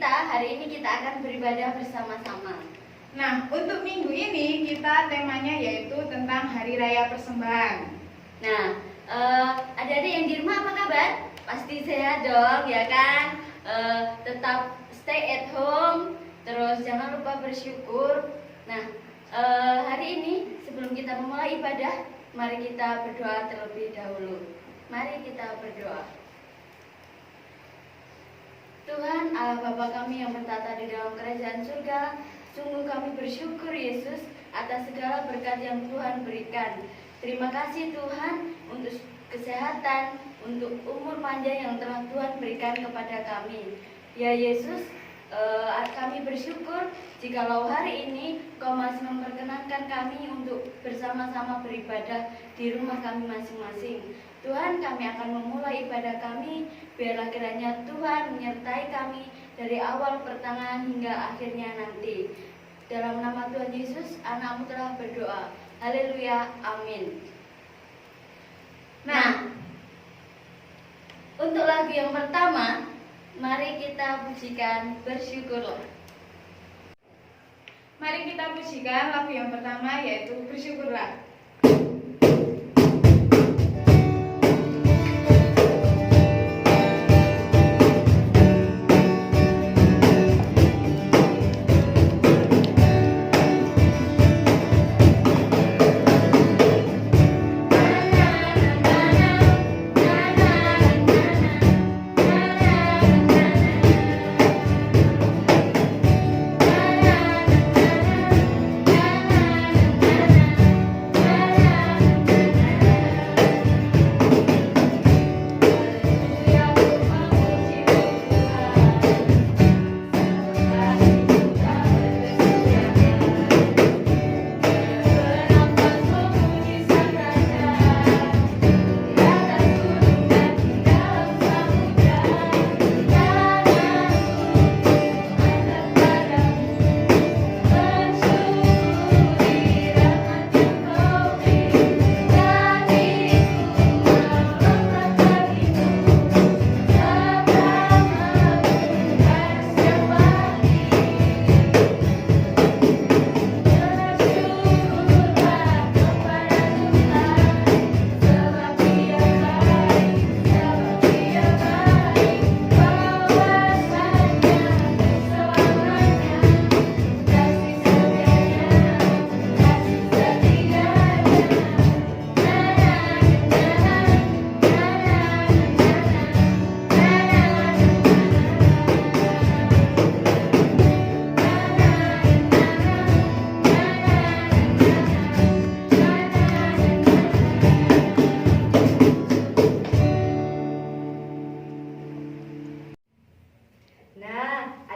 hari ini kita akan beribadah bersama-sama. Nah, untuk minggu ini kita temanya yaitu tentang Hari Raya Persembahan. Nah, adik-adik yang di rumah apa kabar? Pasti sehat dong, ya kan? Tetap stay at home, terus jangan lupa bersyukur. Nah, hari ini sebelum kita memulai ibadah, mari kita berdoa terlebih dahulu. Mari kita berdoa. Tuhan Allah Bapa kami yang bertata di dalam kerajaan surga, sungguh kami bersyukur Yesus atas segala berkat yang Tuhan berikan. Terima kasih Tuhan untuk kesehatan, untuk umur panjang yang telah Tuhan berikan kepada kami. Ya Yesus, kami bersyukur jikalau hari ini Kau masih memperkenankan kami untuk bersama-sama beribadah di rumah kami masing-masing. Tuhan, kami akan memulai ibadah kami, biarlah kiranya Tuhan menyertai kami dari awal, pertengahan hingga akhirnya nanti. Dalam nama Tuhan Yesus, Anak-Mu telah berdoa. Haleluya, amin. Nah, untuk lagu yang pertama, mari kita pujikan Bersyukurlah. Mari kita pujikan lagu yang pertama yaitu Bersyukurlah.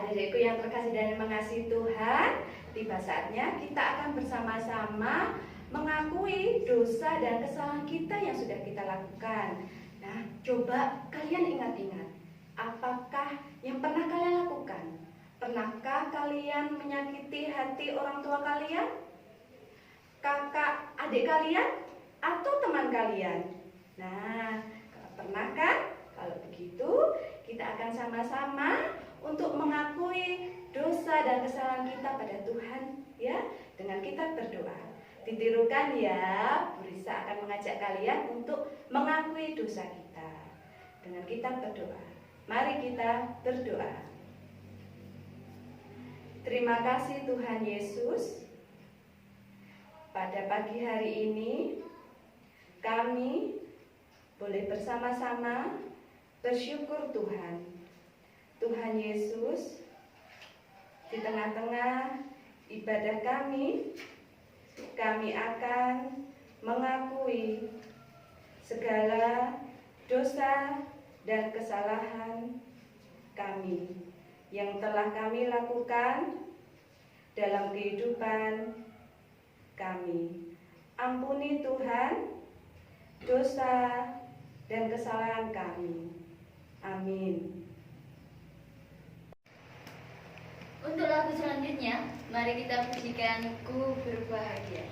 Adik-adikku yang terkasih dan mengasihi Tuhan, tiba saatnya kita akan bersama-sama mengakui dosa dan kesalahan kita yang sudah kita lakukan. Nah, coba kalian ingat-ingat, apakah yang pernah kalian lakukan? Pernahkah kalian menyakiti hati orang tua kalian? Kakak, adik kalian? Atau teman kalian? Nah, kalau pernah kan? Kalau begitu, kita akan sama-sama untuk mengakui dosa dan kesalahan kita pada Tuhan, ya, dengan kita berdoa. Ditirukan ya, Bu Risa akan mengajak kalian untuk mengakui dosa kita dengan kita berdoa. Mari kita berdoa. Terima kasih Tuhan Yesus. Pada pagi hari ini kami boleh bersama-sama bersyukur Tuhan. Tuhan Yesus, di tengah-tengah ibadah kami akan mengakui segala dosa dan kesalahan kami yang telah kami lakukan dalam kehidupan kami. Ampuni Tuhan dosa dan kesalahan kami. Amin. Untuk lagu selanjutnya, mari kita pujikan Ku Berbahagia.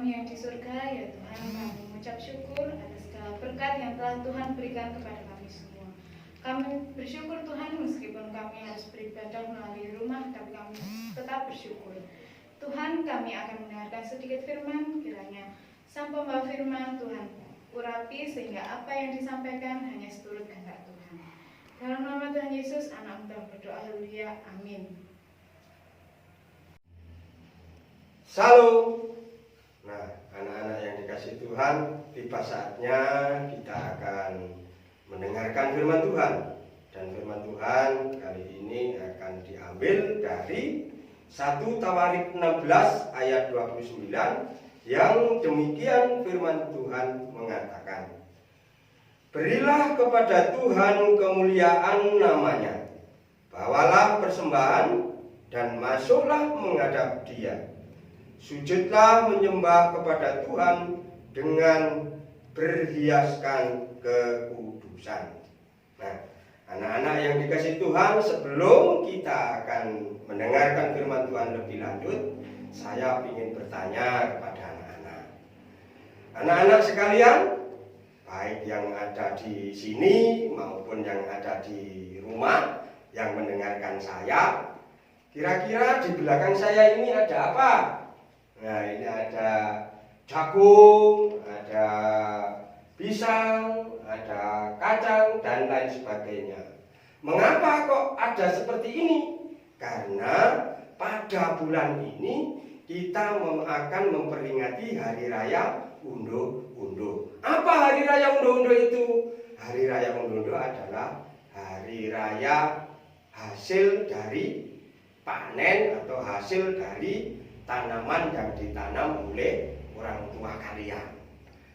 kami yang di surga, ya Tuhan, kami mengucap syukur atas segala berkat yang telah Tuhan berikan kepada kami semua. Kami bersyukur Tuhan meskipun kami harus beribadah melalui rumah, tapi kami tetap bersyukur. Tuhan, kami akan mendengarkan sedikit firman, kiranya Sang Pembawa firman Tuhan urapi sehingga apa yang disampaikan hanya seturut kehendak Tuhan. Dalam nama Tuhan Yesus, anak Tuhan berdoa, haleluya, amin. Salam. Nah, anak-anak yang dikasihi Tuhan, tiba saatnya kita akan mendengarkan firman Tuhan. Dan firman Tuhan kali ini akan diambil dari 1 Tawarik 16 ayat 29 yang demikian firman Tuhan mengatakan, berilah kepada Tuhan kemuliaan namanya, bawalah persembahan dan masuklah menghadap Dia. Sujudlah menyembah kepada Tuhan dengan berhiaskan kekudusan. Nah, anak-anak yang dikasihi Tuhan, sebelum kita akan mendengarkan firman Tuhan lebih lanjut, saya ingin bertanya kepada anak-anak. Anak-anak sekalian, baik yang ada di sini maupun yang ada di rumah yang mendengarkan saya, kira-kira di belakang saya ini ada apa? Nah, ini ada jagung, ada pisang, ada kacang, dan lain sebagainya. Mengapa kok ada seperti ini? Karena pada bulan ini kita akan memperingati Hari Raya Undo-Undo. Apa Hari Raya Undo-Undo itu? Hari Raya Undo-Undo adalah Hari Raya hasil dari panen atau hasil dari tanaman yang ditanam oleh orang tua kalian.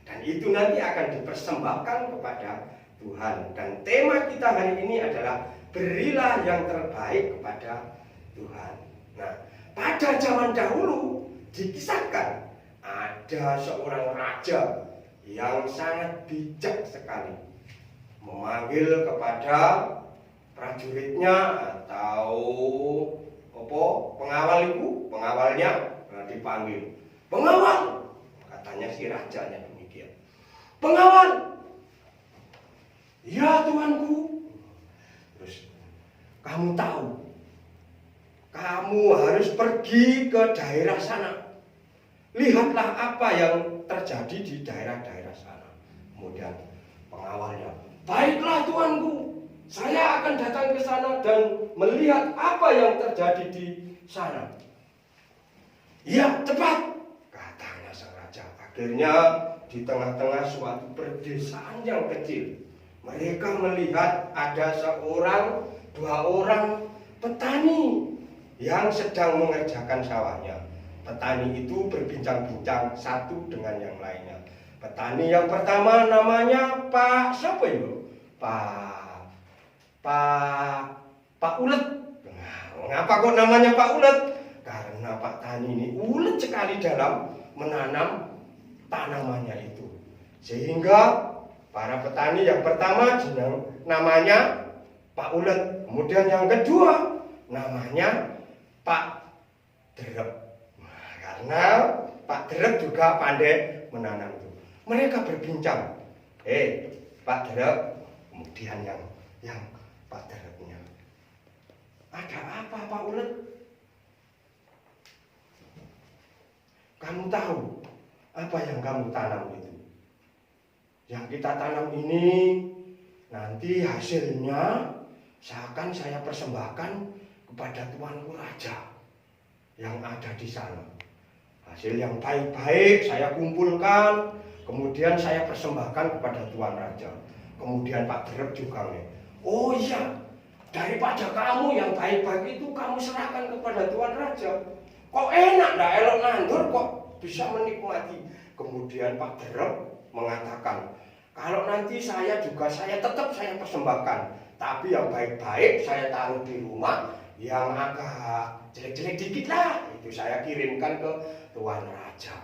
Dan itu nanti akan dipersembahkan kepada Tuhan. Dan tema kita hari ini adalah berilah yang terbaik kepada Tuhan. Nah, pada zaman dahulu dikisahkan ada seorang raja yang sangat bijak sekali, memanggil kepada prajuritnya atau pengawalnya, dipanggil. Pengawal, katanya si rajanya demikian. Pengawal, ya tuanku. Terus, kamu tahu, kamu harus pergi ke daerah sana. Lihatlah apa yang terjadi di daerah-daerah sana. Kemudian pengawalnya, baiklah tuanku, saya akan datang ke sana dan melihat apa yang terjadi di sana. Ya, cepat, katanya sang raja. Akhirnya di tengah-tengah suatu perdesaan yang kecil, mereka melihat ada dua orang petani yang sedang mengerjakan sawahnya. Petani itu berbincang-bincang satu dengan yang lainnya. Petani yang pertama namanya Pak siapa itu? Pak Ulet. Nah, mengapa kok namanya Pak Ulet? Karena Pak Tani ini ulet sekali dalam menanam tanamannya itu. Sehingga para petani yang pertama namanya Pak Ulet. Kemudian yang kedua namanya Pak Derep. Nah, karena Pak Derep juga pandai menanam itu. Mereka berbincang. Pak Derep. Kemudian yang Pak Derepnya, ada apa Pak Ulet? Kamu tahu apa yang kamu tanam itu? Yang kita tanam ini nanti hasilnya seakan saya persembahkan kepada tuanku raja yang ada di sana. Hasil yang baik-baik saya kumpulkan, kemudian saya persembahkan kepada tuan raja. Kemudian Pak Derep juga nih, oh iya, daripada kamu yang baik-baik itu kamu serahkan kepada tuan raja. Kok enak, ndak elok nandur kok bisa menikmati. Kemudian Pak Derep mengatakan, kalau nanti saya tetap saya persembahkan, tapi yang baik-baik saya taruh di rumah, yang agak jelek-jelek dikit lah, itu saya kirimkan ke tuan raja.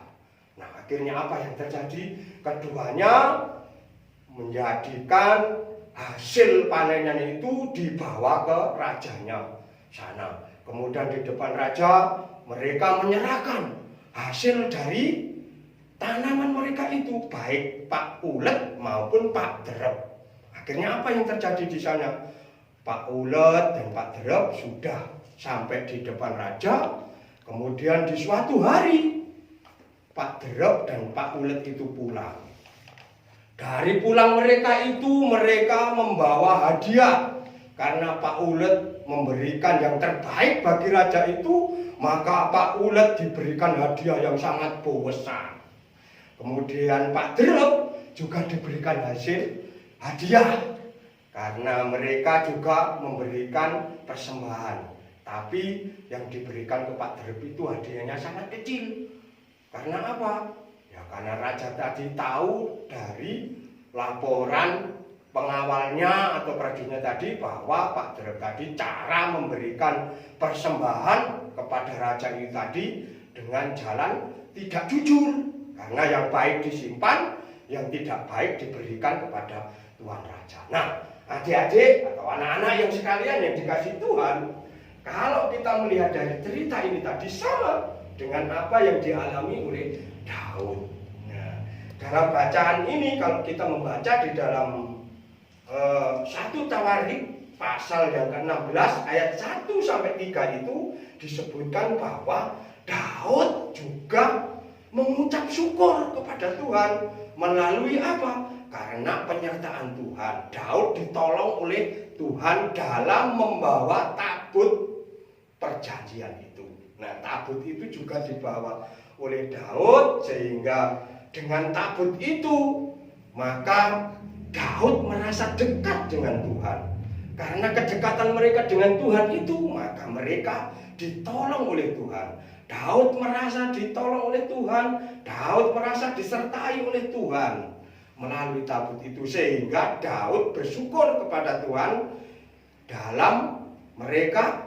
Nah, akhirnya apa yang terjadi? Keduanya menjadikan hasil panennya itu dibawa ke rajanya sana. Kemudian di depan raja mereka menyerahkan hasil dari tanaman mereka itu baik Pak Ulet maupun Pak Derep. Akhirnya apa yang terjadi di sana? Pak Ulet dan Pak Derep sudah sampai di depan raja. Kemudian di suatu hari Pak Derep dan Pak Ulet itu pulang. Dari pulang mereka itu mereka membawa hadiah. Karena Pak Ulet memberikan yang terbaik bagi raja itu, maka Pak Ulet diberikan hadiah yang sangat besar. Kemudian Pak Derep juga diberikan hasil hadiah karena mereka juga memberikan persembahan. Tapi yang diberikan ke Pak Derep itu hadiahnya sangat kecil. Karena apa? Ya karena raja tadi tahu dari laporan pengawalnya atau prajuritnya tadi bahwa Pak Derep tadi cara memberikan persembahan kepada raja ini tadi dengan jalan tidak jujur. Karena yang baik disimpan, yang tidak baik diberikan kepada Tuhan Raja. Nah, adik-adik atau anak-anak yang sekalian yang dikasihi Tuhan, kalau kita melihat dari cerita ini tadi sama dengan apa yang dialami oleh Daud. Nah, dalam bacaan ini kalau kita membaca di dalam 1 Tawarik pasal yang ke-16 ayat 1 sampai 3 itu disebutkan bahwa Daud juga mengucap syukur kepada Tuhan melalui apa? Karena penyertaan Tuhan. Daud ditolong oleh Tuhan dalam membawa tabut perjanjian itu. Nah, tabut itu juga dibawa oleh Daud sehingga dengan tabut itu maka Daud merasa dekat dengan Tuhan. Karena kedekatan mereka dengan Tuhan itu maka mereka ditolong oleh Tuhan. Daud merasa ditolong oleh Tuhan, Daud merasa disertai oleh Tuhan melalui tabut itu sehingga Daud bersyukur kepada Tuhan dalam mereka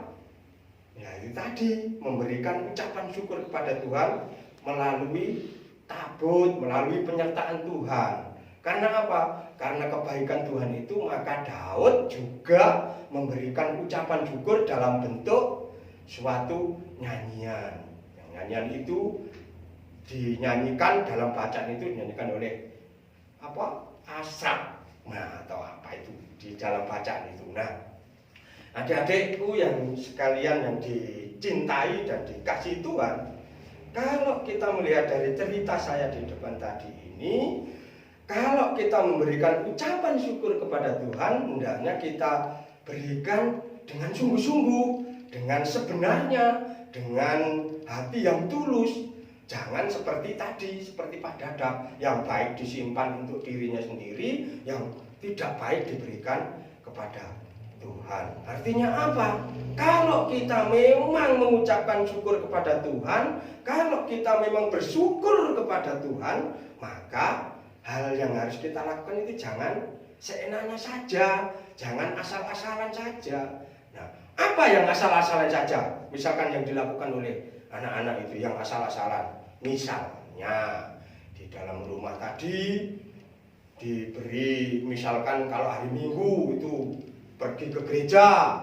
ya itu tadi memberikan ucapan syukur kepada Tuhan melalui tabut, melalui penyertaan Tuhan. Karena apa? Karena kebaikan Tuhan itu maka Daud juga memberikan ucapan syukur dalam bentuk suatu nyanyian. Nyanyian itu dinyanyikan dalam bacaan itu dinyanyikan oleh apa? Asap. Nah, atau apa itu di dalam bacaan itu. Nah, adik-adikku yang sekalian yang dicintai dan dikasihi Tuhan, kalau kita melihat dari cerita saya di depan tadi ini, kalau kita memberikan ucapan syukur kepada Tuhan, hendaknya kita berikan dengan sungguh-sungguh, dengan sebenarnya, dengan hati yang tulus. Jangan seperti tadi, seperti Pak Dadap, yang baik disimpan untuk dirinya sendiri, yang tidak baik diberikan kepada Tuhan. Artinya apa? Kalau kita memang mengucapkan syukur kepada Tuhan, kalau kita memang bersyukur kepada Tuhan, maka hal yang harus kita lakukan itu jangan seenaknya saja, jangan asal-asalan saja. Nah, apa yang asal-asalan saja? Misalkan yang dilakukan oleh anak-anak itu yang asal-asalan. Misalnya di dalam rumah tadi diberi, misalkan kalau hari Minggu itu pergi ke gereja,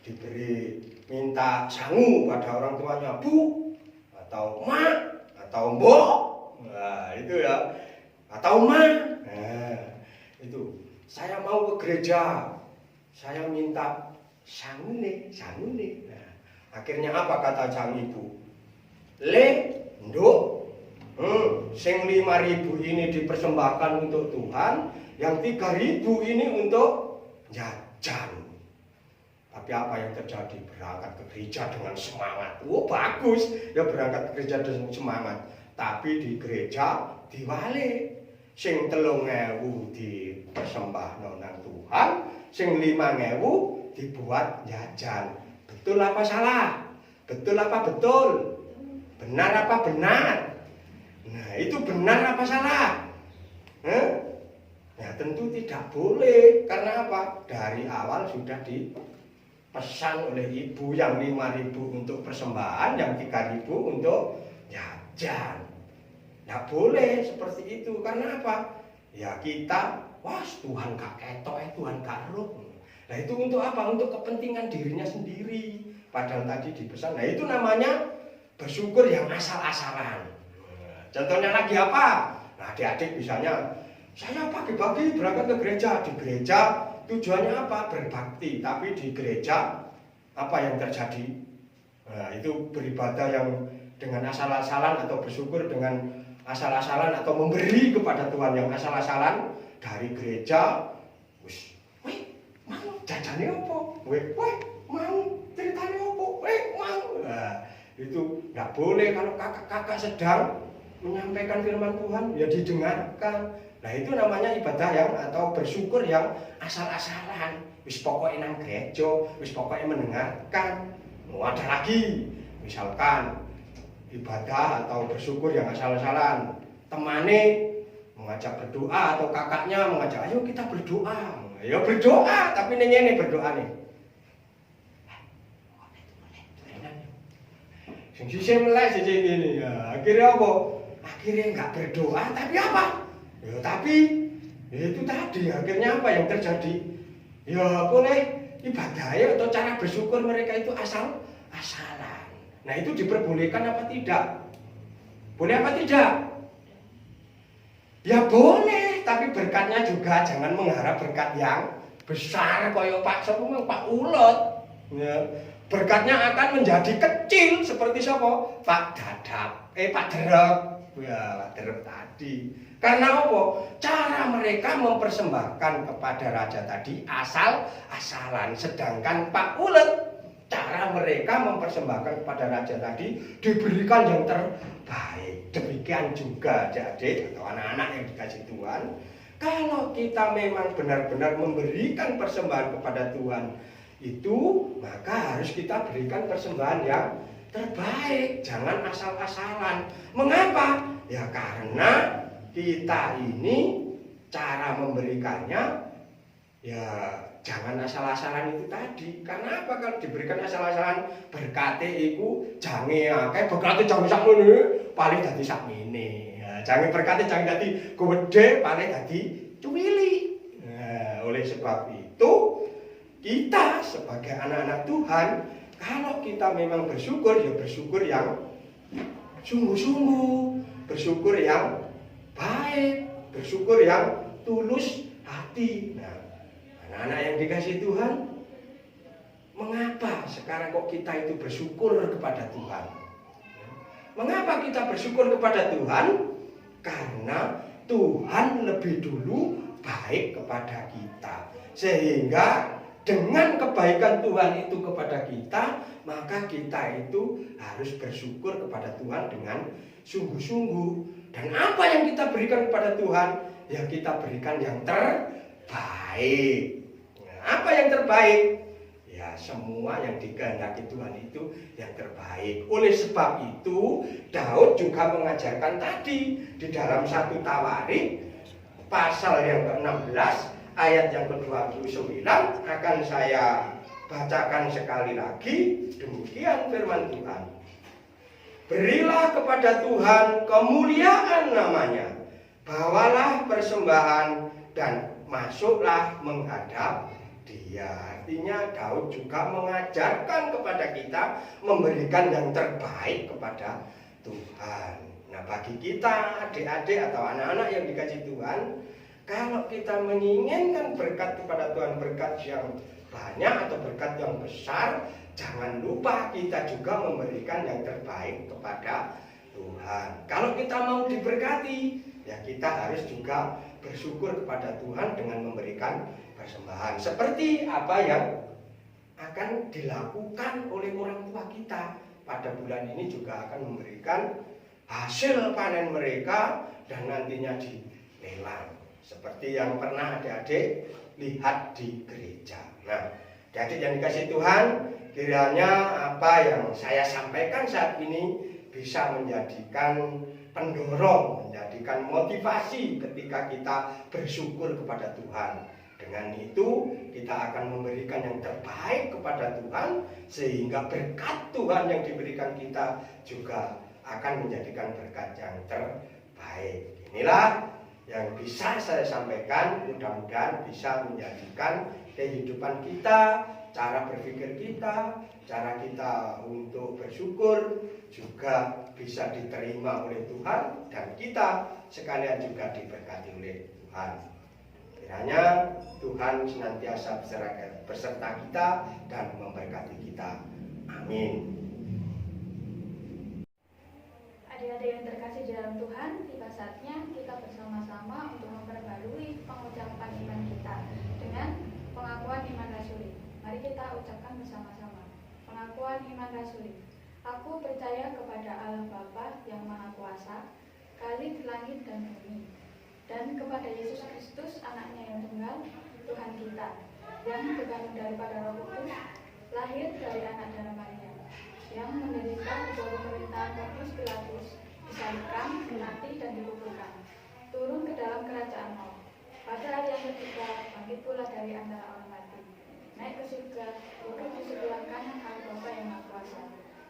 diberi minta sangu pada orang tuanya, Bu atau Mak atau Mbok, nah itu ya, atau Ma, nah itu saya mau ke gereja, saya minta sangu nih. Nah, akhirnya apa kata sang ibu? Nduk, sing 5.000 ini dipersembahkan untuk Tuhan, yang 3.000 ini untuk jajan. Tapi apa yang terjadi? Berangkat ke gereja dengan semangat. Oh bagus, ya berangkat ke gereja dengan semangat. Tapi di gereja diwalik. Sing 3.000 dipersembahkan nang Tuhan, sing 5.000 dibuat jajan. Betul apa salah? Betul apa betul? Benar apa benar? Nah itu benar apa salah? Ya tentu tidak boleh. Karena apa? Dari awal sudah dipesan oleh ibu yang 5.000 untuk persembahan, yang 3.000 untuk jajan. Tidak boleh seperti itu. Karena apa? Ya kita, wah Tuhan gak ketok, Tuhan gak roh. Nah itu untuk apa? Untuk kepentingan dirinya sendiri. Padahal tadi dipesan. Nah itu namanya bersyukur yang asal-asalan. Contohnya lagi apa? Nah, adik-adik misalnya, saya pagi-pagi berangkat ke gereja. Di gereja tujuannya apa? Berbakti. Tapi di gereja apa yang terjadi? Nah, itu beribadah yang dengan asal-asalan atau bersyukur dengan asal-asalan atau memberi kepada Tuhan yang asal-asalan dari gereja. Wih, mau jajane opo? Wih, mau ceritanya opo? Mau. Nah, itu nggak boleh kalau kakak-kakak sedang menyampaikan firman Tuhan ya didengarkan. Nah, itu namanya ibadah yang atau bersyukur yang asal-asalan. Wis pokoknya nang gereja, wis pokoknya mendengarkan. Mau ada lagi, misalkan ibadah atau bersyukur yang asal-asalan. Temane mengajak berdoa atau kakaknya mengajak, ayo kita berdoa. Ya berdoa, tapi ini berdoa nih. Sisi melek sisi gini ya. Akhirnya apa? Akhirnya nggak berdoa, tapi apa? Ya tapi ya itu tadi. Akhirnya apa yang terjadi? Ya boleh ibadah ya atau cara bersyukur mereka itu asal-asalan. Nah, itu diperbolehkan apa tidak? Boleh apa tidak? Ya boleh, tapi berkatnya juga jangan mengharap berkat yang besar koyo Pak Sopo, Pak Ulot. Ya. Berkatnya akan menjadi kecil seperti siapa? Pak Dadap, Pak Derep. Ya, Pak Derep tadi. Karena apa? Cara mereka mempersembahkan kepada raja tadi asal-asalan, sedangkan Pak Ulot cara mereka mempersembahkan kepada raja tadi diberikan yang terbaik. Demikian juga adik-adik atau anak-anak yang dikasih Tuhan. Kalau kita memang benar-benar memberikan persembahan kepada Tuhan itu, maka harus kita berikan persembahan yang terbaik. Jangan asal-asalan. Mengapa? Ya karena kita ini cara memberikannya ya jangan asal-asalan itu tadi. Karena apa? Kalau diberikan asal-asalan berkate iku jange akeh, berkate jange sakmene, paling dadi sakmene. Ya, jange berkate jange dadi gede, paling dadi cuwili. Nah, oleh sebab itu kita sebagai anak-anak Tuhan, kalau kita memang bersyukur, ya bersyukur yang sungguh-sungguh, bersyukur yang baik, bersyukur yang tulus hati. Nah, anak-anak yang dikasih Tuhan, mengapa sekarang kok kita itu bersyukur kepada Tuhan? Mengapa kita bersyukur kepada Tuhan? Karena Tuhan lebih dulu baik kepada kita. Sehingga dengan kebaikan Tuhan itu kepada kita, maka kita itu harus bersyukur kepada Tuhan dengan sungguh-sungguh. Dan apa yang kita berikan kepada Tuhan? Ya kita berikan yang terbaik. Apa yang terbaik? Ya semua yang dikehendaki Tuhan itu yang terbaik. Oleh sebab itu Daud juga mengajarkan tadi di dalam 1 Tawarik pasal yang ke-16 ayat yang ke-29 akan saya bacakan sekali lagi. Demikian firman Tuhan. Berilah kepada Tuhan kemuliaan namanya. Bawalah persembahan dan masuklah menghadap Dia. Artinya Daud juga mengajarkan kepada kita memberikan yang terbaik kepada Tuhan. Nah, bagi kita adik-adik atau anak-anak yang dikasih Tuhan, kalau kita menginginkan berkat kepada Tuhan, berkat yang banyak atau berkat yang besar, jangan lupa kita juga memberikan yang terbaik kepada Tuhan. Kalau kita mau diberkati, ya kita harus juga bersyukur kepada Tuhan dengan memberikan persembahan. Seperti apa yang akan dilakukan oleh orang tua kita pada bulan ini juga akan memberikan hasil panen mereka dan nantinya dilelang. Seperti yang pernah adik-adik lihat di gereja. Nah, adik-adik yang dikasih Tuhan, kiranya apa yang saya sampaikan saat ini bisa menjadikan pendorong, menjadikan motivasi ketika kita bersyukur kepada Tuhan. Dengan itu kita akan memberikan yang terbaik kepada Tuhan, sehingga berkat Tuhan yang diberikan kita juga akan menjadikan berkat yang terbaik. Inilah yang bisa saya sampaikan, mudah-mudahan bisa menjadikan kehidupan kita, cara berpikir kita, cara kita untuk bersyukur juga bisa diterima oleh Tuhan dan kita sekalian juga diberkati oleh Tuhan. Kiranya Tuhan senantiasa beserta kita dan memberkati kita. Amin. Adik-adik yang terkasih di dalam Tuhan, tiba saatnya kita bersama-sama untuk memperbarui pengucapan iman kita dengan pengakuan iman rasuli. Mari kita ucapkan bersama-sama. Pengakuan iman rasuli. Aku percaya kepada Allah Bapa yang Maha Kuasa, Khalik langit dan bumi, dan kepada Yesus Kristus, anaknya yang tunggal, Tuhan kita, yang terkandung daripada Roh Kudus, lahir dari anak darah Maria, yang menderita di bawah pemerintahan Pontius Pilatus, disalibkan, mati dan dikuburkan, turun ke dalam kerajaan maut. Pada hari yang ketiga, bangkit pula dari antara orang mati, naik ke surga, duduk di sebelah kanan Allah Bapa yang Maha Kuasa,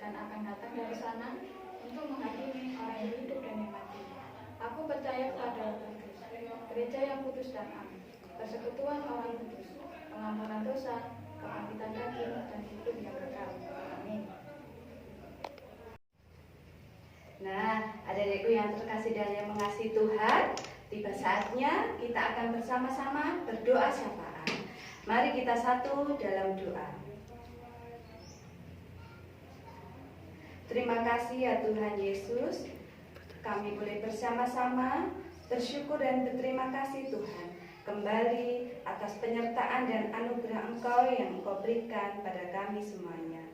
dan akan datang dari sana untuk menghakimi orang yang hidup dan yang mati. Aku percaya kepada Roh Kudus, gereja yang kudus dan am, persekutuan orang kudus, pengampunan dosa, kebangkitan daging, dan hidup yang kekal. Amin. Nah, adik-adikku yang terkasih dan yang mengasihi Tuhan, tiba saatnya kita akan bersama-sama berdoa syafaat. Mari kita satu dalam doa. Terima kasih ya Tuhan Yesus, kami boleh bersama-sama bersyukur dan berterima kasih Tuhan kembali atas penyertaan dan anugerah Engkau yang Engkau berikan pada kami semuanya.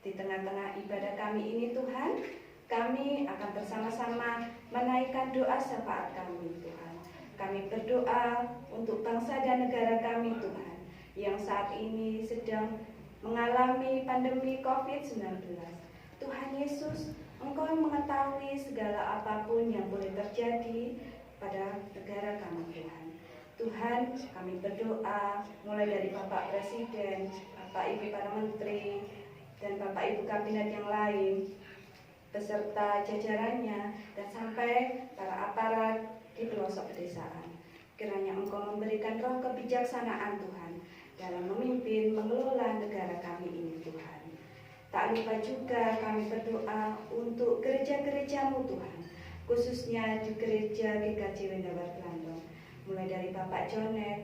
Di tengah-tengah ibadah kami ini Tuhan, kami akan bersama-sama menaikkan doa syafaat kami Tuhan. Kami berdoa untuk bangsa dan negara kami Tuhan, yang saat ini sedang mengalami pandemi COVID-19. Tuhan Yesus, Engkau yang mengetahui segala apapun yang boleh terjadi pada negara kami Tuhan. Tuhan, kami berdoa mulai dari Bapak Presiden, Bapak Ibu para Menteri, dan Bapak Ibu Kabinet yang lain, beserta jajarannya, dan sampai para aparat di pelosok pedesaan. Kiranya Engkau memberikan roh kebijaksanaan Tuhan dalam memimpin, mengelola negara kami ini Tuhan. Tak lupa juga kami berdoa untuk gereja-gerejamu Tuhan, khususnya di gereja GKJ Wendabat Landong, mulai dari Bapak Jonet,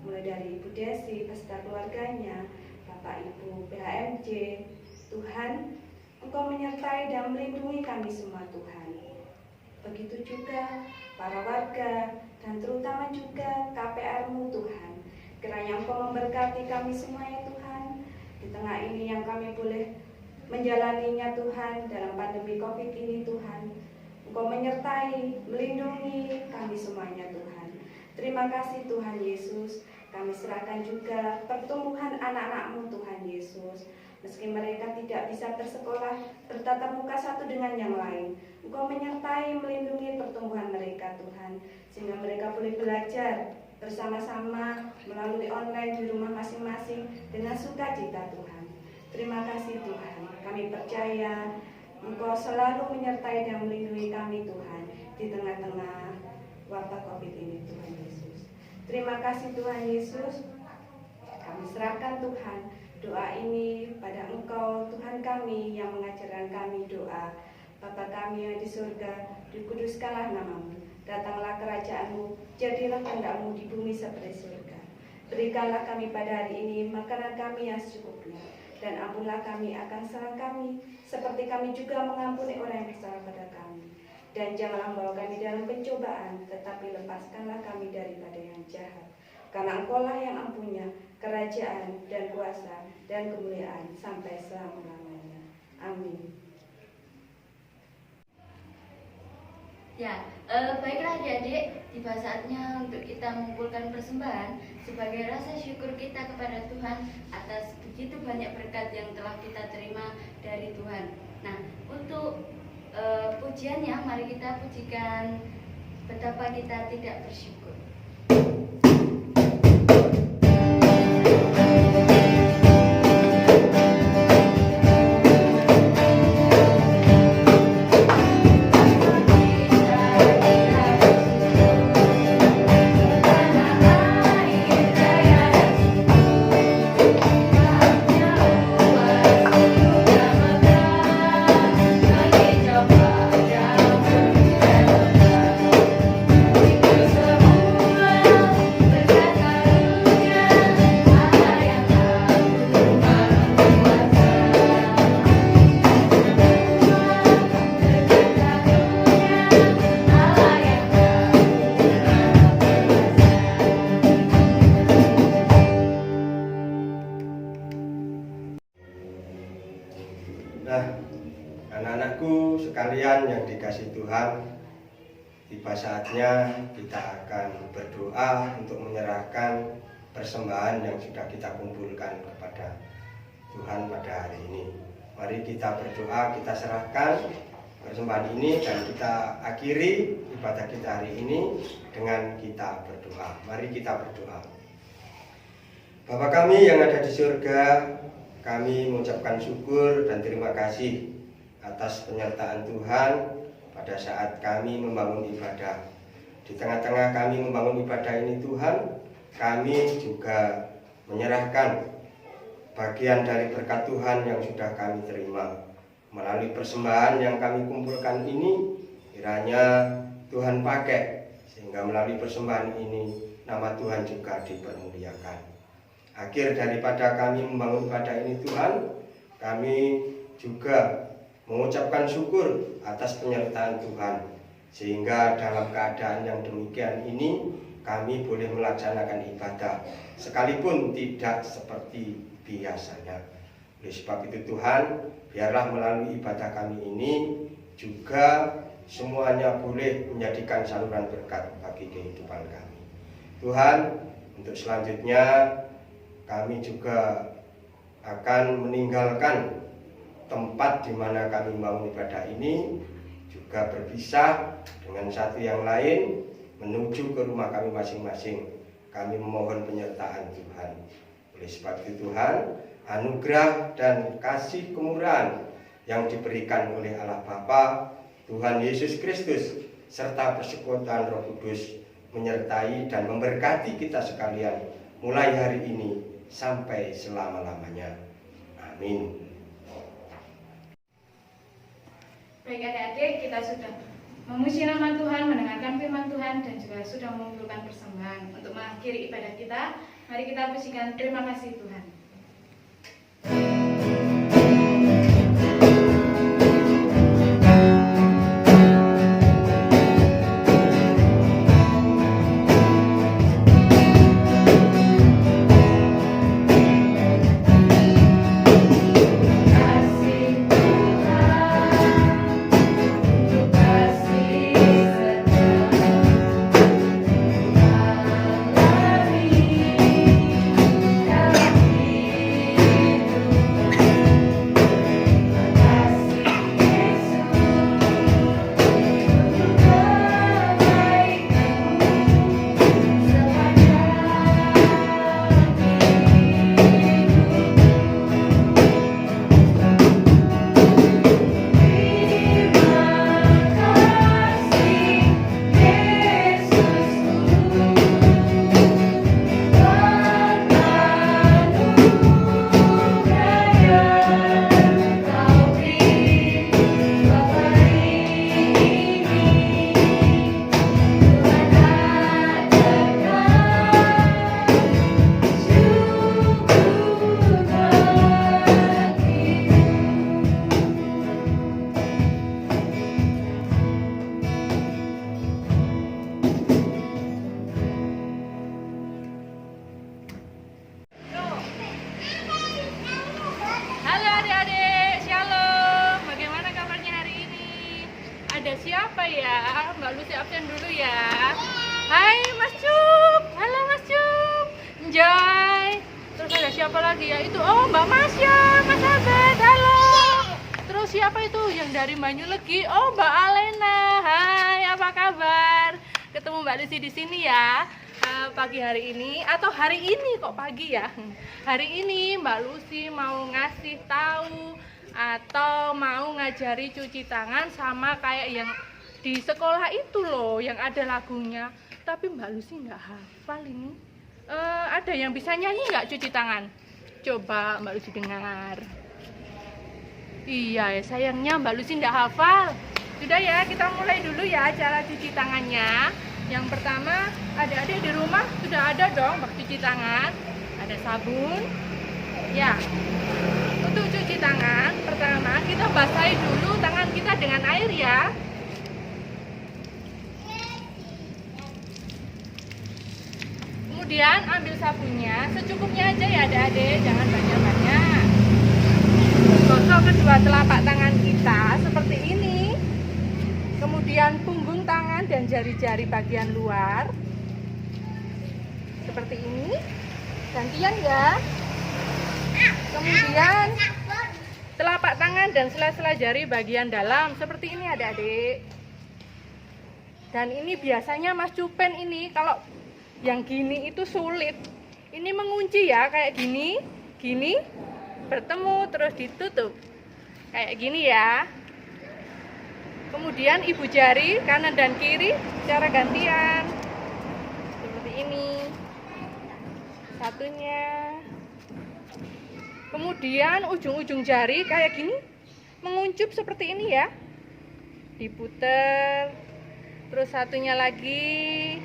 mulai dari Ibu Desi beserta keluarganya, Bapak Ibu PHMJ. Tuhan, Engkau menyertai dan melindungi kami semua Tuhan. Begitu juga para warga dan terutama juga KPR-Mu Tuhan. Kiranya Engkau memberkati kami semua ya Tuhan. Di tengah ini yang kami boleh menjalaninya Tuhan dalam pandemi COVID ini Tuhan, Engkau menyertai, melindungi kami semuanya Tuhan. Terima kasih Tuhan Yesus. Kami serahkan juga pertumbuhan anak-anak-Mu Tuhan Yesus. Meski mereka tidak bisa bersekolah bertatap muka satu dengan yang lain, Engkau menyertai, melindungi pertumbuhan mereka Tuhan, sehingga mereka boleh belajar bersama-sama melalui online di rumah masing-masing dengan sukacita Tuhan. Terima kasih Tuhan. Kami percaya Engkau selalu menyertai dan melindungi kami Tuhan di tengah-tengah wabah COVID ini Tuhan Yesus. Terima kasih Tuhan Yesus. Kami serahkan Tuhan doa ini pada Engkau Tuhan kami yang mengajarkan kami doa. Bapa kami yang di surga, dikuduskanlah nama-Mu. Datanglah kerajaan-Mu, jadilah kehendak-Mu di bumi seperti surga. Berikanlah kami pada hari ini makanan kami yang secukupnya, dan ampunlah kami akan kesalahan kami, seperti kami juga mengampuni orang yang bersalah pada kami. Dan janganlah membawa kami dalam pencobaan, tetapi lepaskanlah kami daripada yang jahat. Karena Engkau-lah yang ampunya kerajaan dan kuasa dan kemuliaan sampai selama-lamanya. Amin. Ya, baiklah adik-adik, tiba saatnya untuk kita mengumpulkan persembahan sebagai rasa syukur kita kepada Tuhan atas begitu banyak berkat yang telah kita terima dari Tuhan. Nah, untuk pujiannya, mari kita pujikan betapa kita tidak bersyukur. Coba sekalian yang dikasih Tuhan, tiba saatnya kita akan berdoa untuk menyerahkan persembahan yang sudah kita kumpulkan kepada Tuhan pada hari ini. Mari kita berdoa, kita serahkan persembahan ini dan kita akhiri ibadah kita hari ini dengan kita berdoa. Mari kita berdoa. Bapa kami yang ada di surga, kami mengucapkan syukur dan terima kasih atas penyertaan Tuhan pada saat kami membangun ibadah. Di tengah-tengah kami membangun ibadah ini Tuhan, kami juga menyerahkan bagian dari berkat Tuhan yang sudah kami terima. Melalui persembahan yang kami kumpulkan ini, kiranya Tuhan pakai, sehingga melalui persembahan ini nama Tuhan juga dipermuliakan. Akhir daripada kami membangun ibadah ini Tuhan, kami juga mengucapkan syukur atas penyertaan Tuhan, sehingga dalam keadaan yang demikian ini kami boleh melaksanakan ibadah sekalipun tidak seperti biasanya. Oleh sebab itu Tuhan, biarlah melalui ibadah kami ini juga semuanya boleh menjadikan saluran berkat bagi kehidupan kami. Tuhan, untuk selanjutnya kami juga akan meninggalkan tempat di mana kami membangun ibadah ini, juga berpisah dengan satu yang lain menuju ke rumah kami masing-masing. Kami memohon penyertaan Tuhan. Oleh sebab itu Tuhan, anugerah dan kasih kemurahan yang diberikan oleh Allah Bapa, Tuhan Yesus Kristus, serta persekutuan Roh Kudus menyertai dan memberkati kita sekalian mulai hari ini sampai selama-lamanya. Amin. Baik adik-adik, kita sudah memuji nama Tuhan, mendengarkan firman Tuhan, dan juga sudah mengumpulkan persembahan. Untuk mengakhiri ibadah kita, mari kita pujikan terima kasih Tuhan. siapa ya? Mbak Lucy absen dulu ya. Hai Mas Cup. Halo Mas Cup. Enjoy. Terus ada siapa lagi ya? Itu Mbak Masya, Mas Abed. Halo. Terus siapa itu yang dari Banyulegi? Mbak Alena. Hai, apa kabar? Ketemu Mbak Lucy di sini ya. Pagi hari ini atau hari ini kok pagi ya? Hari ini Mbak Lucy mau ngasih tahu atau mau ngajari cuci tangan sama kayak yang di sekolah itu loh, yang ada lagunya. Tapi Mbak Lucy nggak hafal ini. Ada yang bisa nyanyi nggak cuci tangan? Coba Mbak Lucy dengar. Iya, sayangnya Mbak Lucy nggak hafal. Sudah ya, kita mulai dulu ya cara cuci tangannya. Yang pertama, adik-adik di rumah sudah ada dong bak cuci tangan. Ada sabun. Ya. Untuk cuci tangan, pertama kita basahi dulu tangan kita dengan air ya. Kemudian ambil sabunnya secukupnya aja ya adik-adik, jangan banyak-banyak. Gosok kedua telapak tangan kita seperti ini. Kemudian punggung tangan dan jari-jari bagian luar. Seperti ini. Gantian ya. Kemudian telapak tangan dan sela-sela jari bagian dalam. Seperti ini adik-adik. Dan ini biasanya Mas Cupen ini kalau yang gini itu sulit. Ini mengunci ya, kayak gini, gini, bertemu terus ditutup. Kayak gini ya. Kemudian ibu jari kanan dan kiri secara gantian. Seperti ini. Satunya. Kemudian ujung-ujung jari kayak gini menguncup seperti ini ya. Diputer. Terus satunya lagi.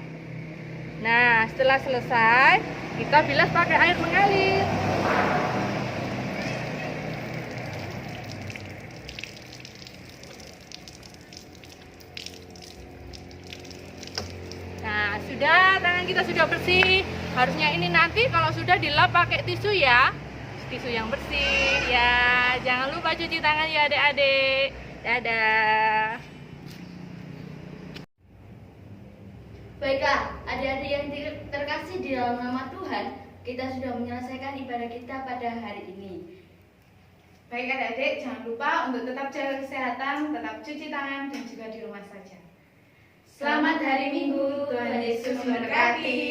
Nah, setelah selesai, kita bilas pakai air mengalir. Nah, sudah, tangan kita sudah bersih. Harusnya ini nanti kalau sudah dilap pakai tisu ya. Tisu yang bersih ya. Jangan lupa cuci tangan ya adik-adik. Dadah. Baiklah, adik-adik yang terkasih di dalam nama Tuhan, kita sudah menyelesaikan ibadah kita pada hari ini. Baik adik-adik, jangan lupa untuk tetap jaga kesehatan, tetap cuci tangan, dan juga di rumah saja. Selamat hari Minggu, Tuhan Yesus memberkati.